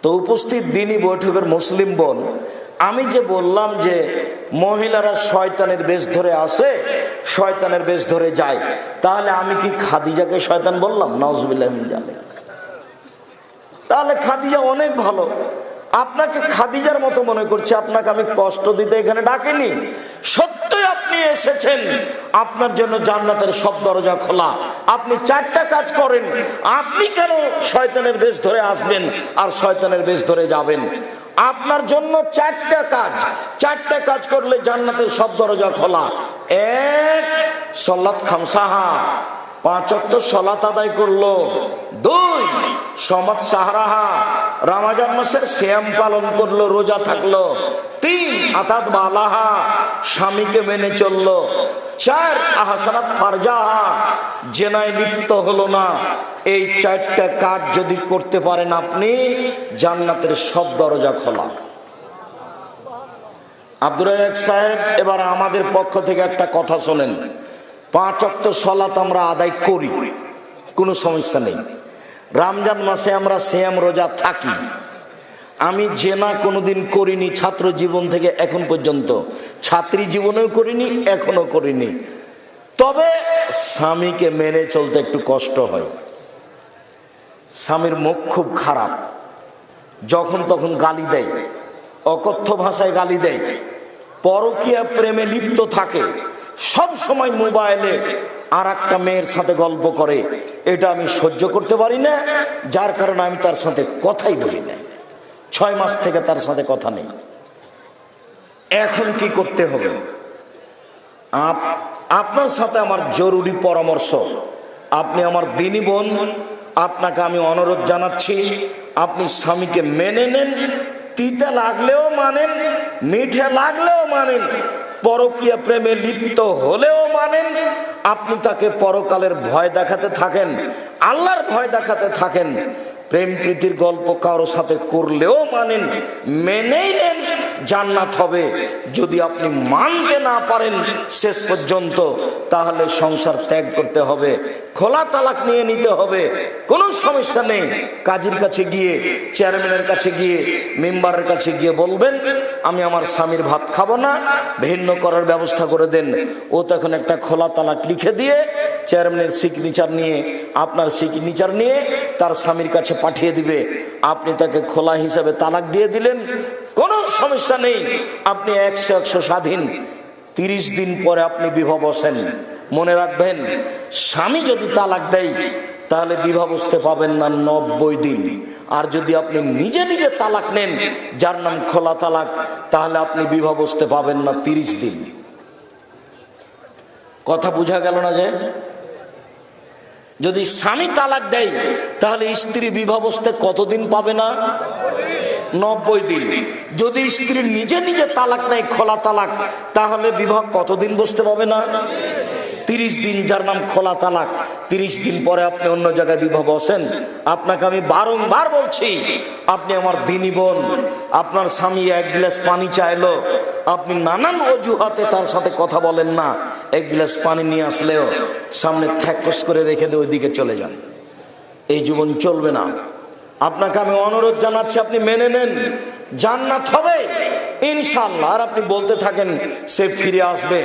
তো উপস্থিত দিনই বৈঠকের মুসলিম বোন, আমি যে বললাম যে মহিলারা শয়তানের বেশ ধরে আসে, শয়তানের বেশ ধরে যায়, তাহলে আমি কি খাদিজাকে শয়তান বললাম? নাউজুবিল্লাহ মিন যালিক। তাহলে খাদিজা অনেক ভালো। আপনাকে খাদিজার মতো মনে করছে, আপনাকে আমি কষ্ট দিতে এখানে ডাকিনি। সত্যই আপনি এসেছেন, আপনার জন্য জান্নাতের সব দরজা খোলা। আপনি 4টা কাজ করেন, আপনি কেন শয়তানের বেশ ধরে আসবেন আর শয়তানের বেশ ধরে যাবেন? আপনার জন্য 4টা কাজ করলে জান্নাতের সব দরজা খোলা। 1, সলাত খামসাহা, 5 ওয়াক্ত সলাত আদায় করলো। 2, সমাত সাহারাহা, রমজান মাসের সিয়াম পালন করলো, রোজা থাকলো। 3, আতাত বালাহা, স্বামীকে মেনে চললো। 4, আহসানাত ফারজাহা, জেনায় লিপ্ত হলো না। এই 4টা কাজ যদি করতে পারেন আপনি, জান্নাতের সব দরজা খোলা। আব্দুর রাজ্জাক সাহেব, এবার আমাদের পক্ষ থেকে একটা কথা শোনেন। 5 ওয়াক্ত সালাত আমরা আদায় করি, কোনো সমস্যা নেই। রমজান মাসে আমরা সিয়াম রোজা থাকি। আমি জেনা কোনোদিন করিনি ছাত্র জীবন থেকে এখন পর্যন্ত, ছাত্রী জীবনেও করিনি, এখনো করিনি। তবে স্বামীকে মেনে চলতে একটু কষ্ট হয়। স্বামীর মুখ খুব খারাপ, যখন তখন গালি দেয়, অকথ্য ভাষায় গালি দেয়, পরকীয়া প্রেমে লিপ্ত থাকে, সব সময় মোবাইলে আর একটা মেয়ের সাথে গল্প করে। এটা আমি সহ্য করতে পারি না, যার কারণে আমি তার সাথে কথাই বলি না। 6 মাস থেকে তার সাথে কথা নেই। এখন কি করতে হবে? আপনার সাথে আমার জরুরি পরামর্শ। আপনি আমার দিনী বোন, আপনাকে আমি অনুরোধ জানাচ্ছি, আপনি স্বামীকে মেনে নেন। তিতা লাগলেও মানেন, মিঠে লাগলেও মানেন, পরকীয়া প্রেমে লিপ্ত হলেও মানেন। আপনি তাকে পরকালের ভয় দেখাতে থাকেন, আল্লাহর ভয় দেখাতে থাকেন। প্রেম প্রীতির গল্প কারো সাথে করলেও মানেন, মেনেই নেন, জান্নাত হবে। যদি আপনি মানতে না পারেন শেষ পর্যন্ত, তাহলে সংসার ত্যাগ করতে হবে, খোলা তালাক নিয়ে নিতে হবে। কোনো সমস্যা নেই। কাজীর কাছে গিয়ে, চেয়ারম্যানের কাছে গিয়ে, মেম্বারের কাছে গিয়ে বলবেন আমি আমার স্বামীর ভাত খাবো না, ভিন্ন করার ব্যবস্থা করে দেন। ও তখন একটা খোলা তালাক লিখে দিয়ে চেয়ারম্যানের সিগনেচার নিয়ে, আপনার সিগনেচার নিয়ে তার স্বামীর কাছে পাঠিয়ে দিবে। আপনি তাকে খোলা হিসাবে তালাক দিয়ে দিলেন, কোনো সমস্যা নেই। আপনি 100 স্বাধীন। 30 দিন পরে আপনি বিবাহ বসেন। মনে রাখবেন, স্বামী যদি তালাক দেয় তাহলে বিবাহ বসতে পাবেন না 90 দিন। আর যদি আপনি নিজে নিজে তালাক নেন, যার নাম খোলা তালাক, তাহলে আপনি বিবাহ বসতে পাবেন না 30 দিন। কথা বোঝা গেল না? যে যদি স্বামী তালাক দেয় তাহলে স্ত্রী বিবাহ বসতে কতদিন পাবে না? 90 দিন। যদি স্ত্রীর নিজে নিজে তালাক নেয়, খোলা তালাক, তাহলে বিবাহ কতদিন বসতে পাবে না? 30 দিন, যার নাম খোলা তালাক। 30 দিন পরে আপনি অন্য জায়গায় বিবাহ বসেন। আপনাকে আমি বারংবার বলছি, আপনি আমার দিনী বোন, আপনার স্বামী 1 গ্লাস পানি চাইলো, আপনি নানান অজুহাতে তার সাথে কথা বলেন না। 1 গ্লাস পানি নিয়ে আসলেও সামনে থ্যাকস করে রেখে দিয়ে ওইদিকে চলে যান। এই জীবন চলবে না। আপনাকে আমি অনুরোধ জানাচ্ছি, আপনি মেনে নেন, জান্নাত হবে ইনশাআল্লাহ। আর আপনি বলতে থাকেন সে ফিরে আসবে,